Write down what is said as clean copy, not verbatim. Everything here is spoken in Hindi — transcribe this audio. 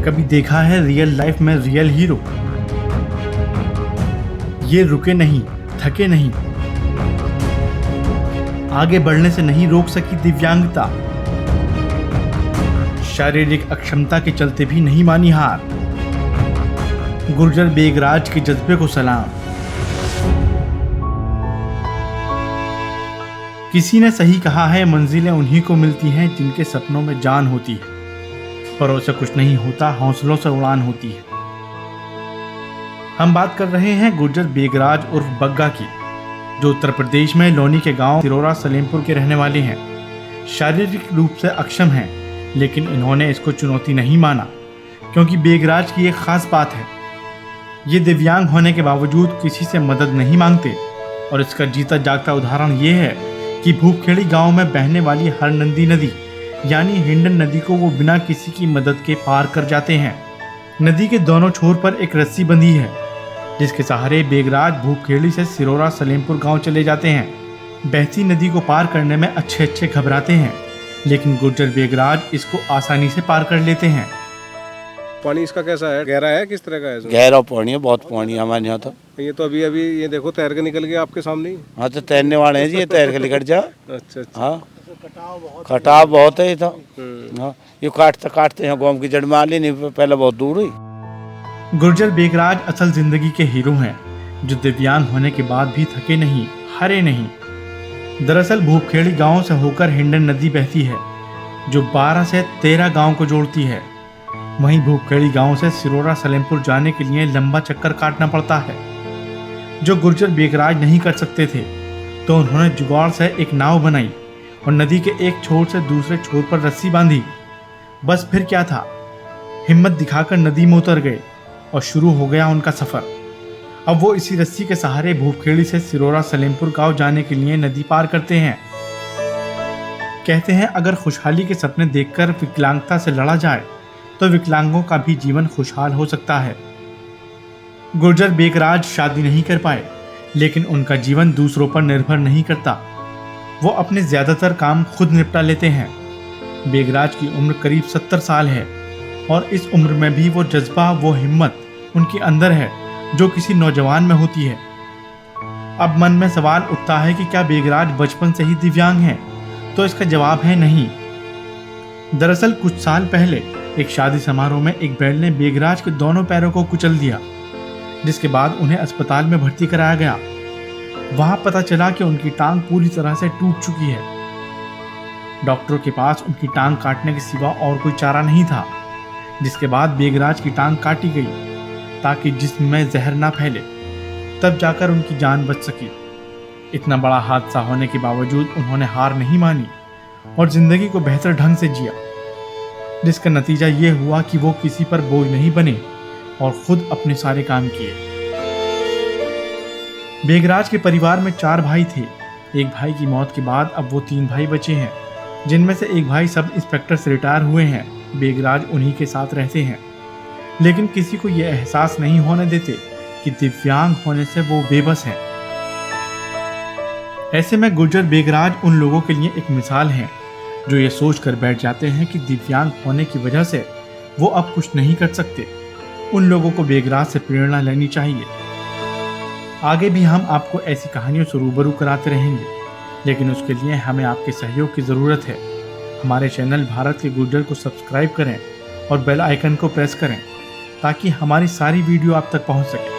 कभी देखा है रियल लाइफ में रियल हीरो? ये रुके नहीं, थके नहीं, आगे बढ़ने से नहीं रोक सकी दिव्यांगता, शारीरिक अक्षमता के चलते भी नहीं मानी हार। गुर्जर बेगराज के जज्बे को सलाम। किसी ने सही कहा है, मंजिलें उन्हीं को मिलती हैं जिनके सपनों में जान होती है। परों से कुछ नहीं होता, हौसलों से उड़ान होती है। हम बात कर रहे हैं गुर्जर बेगराज उर्फ बग्गा की, जो उत्तर प्रदेश में लोनी के गांव सिरोरा सलेमपुर के रहने वाले हैं। शारीरिक रूप से अक्षम हैं, लेकिन इन्होंने इसको चुनौती नहीं माना, क्योंकि बेगराज की एक खास बात है, ये दिव्यांग होने के बावजूद किसी से मदद नहीं मांगते। और इसका जीता जागता उदाहरण ये है कि भूपखेड़ी गांव में बहने वाली हरनंदी नदी यानी हिंडन नदी को वो बिना किसी की मदद के पार कर जाते हैं। नदी के दोनों छोर पर एक रस्सी बंधी है, जिसके सहारे बेगराज भूपखेड़ी से सिरोरा सलेमपुर गांव चले जाते हैं। बहती नदी को पार करने में अच्छे घबराते हैं, लेकिन गुर्जर बेगराज इसको आसानी से पार कर लेते हैं। पानी इसका कैसा है? गहरा है? किस तरह का है? गहरा पानी है, बहुत पानी है हमारे यहाँ तो। ये तो अभी ये देखो तैर के निकल गया आपके सामने ही। हाँ तो तैरने वाले हैं जी, ये तैर के निकल जा। अच्छा। हाँ कटाव बहुत है ये तो। हाँ ये काटते हैं गाँव की जड़ में आली नहीं, पहले बहुत दूर हुई। गुर्जर बेगराज असल जिंदगी के हीरो हैं, जो दिव्यांग होने के बाद भी थके नहीं, हारे नहीं। दरअसल भूपखेड़ी गांव से होकर हिंडन नदी बहती है, जो 12 से 13 गांव को जोड़ती है। वहीं भूपखेड़ी गांव से सिरोरा सलेमपुर जाने के लिए लंबा चक्कर काटना पड़ता है, जो गुर्जर बेगराज नहीं कर सकते थे। तो उन्होंने जुगाड़ से एक नाव बनाई और नदी के एक छोर से दूसरे छोर पर रस्सी बांधी। बस फिर क्या था, हिम्मत दिखाकर नदी में उतर गए और शुरू हो गया उनका सफर। अब वो इसी रस्सी के सहारे भूपखेड़ी से सिरोरा सलेमपुर गांव जाने के लिए नदी पार करते हैं। कहते हैं, अगर खुशहाली के सपने देखकर विकलांगता से लड़ा जाए तो विकलांगों का भी जीवन खुशहाल हो सकता है। गुर्जर बेगराज शादी नहीं कर पाए, लेकिन उनका जीवन दूसरों पर निर्भर नहीं करता। वो अपने ज्यादातर काम खुद निपटा लेते हैं। बेगराज की उम्र करीब 70 साल है, और इस उम्र में भी वो जज्बा, वो हिम्मत उनके अंदर है, जो किसी नौजवान में होती है। अब मन में सवाल उठता है कि क्या बेगराज बचपन से ही दिव्यांग हैं? तो इसका जवाब है नहीं। दरअसल कुछ साल पहले एक शादी समारोह में एक बैल ने बेगराज के दोनों पैरों को कुचल दिया, जिसके बाद उन्हें अस्पताल में भर्ती कराया गया। वहां पता चला कि उनकी टांग पूरी तरह से टूट चुकी है। डॉक्टरों के पास उनकी टांग काटने के सिवा और कोई चारा नहीं था, जिसके बाद बेगराज की टांग काटी गई ताकि जिस्म में जहर ना फैले, तब जाकर उनकी जान बच सकी। इतना बड़ा हादसा होने के बावजूद उन्होंने हार नहीं मानी और जिंदगी को बेहतर ढंग से जिया, जिसका नतीजा ये हुआ कि वो किसी पर बोझ नहीं बने और खुद अपने सारे काम किए। बेगराज के परिवार में 4 भाई थे। एक भाई की मौत के बाद अब वो 3 भाई बचे हैं, जिनमें से एक भाई सब इंस्पेक्टर से रिटायर हुए हैं। बेगराज उन्हीं के साथ रहते हैं, लेकिन किसी को ये एहसास नहीं होने देते कि दिव्यांग होने से वो बेबस हैं। ऐसे में गुर्जर बेगराज उन लोगों के लिए एक मिसाल हैं, जो ये सोच कर बैठ जाते हैं कि दिव्यांग होने की वजह से वो अब कुछ नहीं कर सकते। उन लोगों को बेगराज से प्रेरणा लेनी चाहिए। आगे भी हम आपको ऐसी कहानियों से रूबरू कराते रहेंगे, लेकिन उसके लिए हमें आपके सहयोग की ज़रूरत है। हमारे चैनल भारत के गुर्जर को सब्सक्राइब करें और बेल आइकन को प्रेस करें, ताकि हमारी सारी वीडियो आप तक पहुंच सके।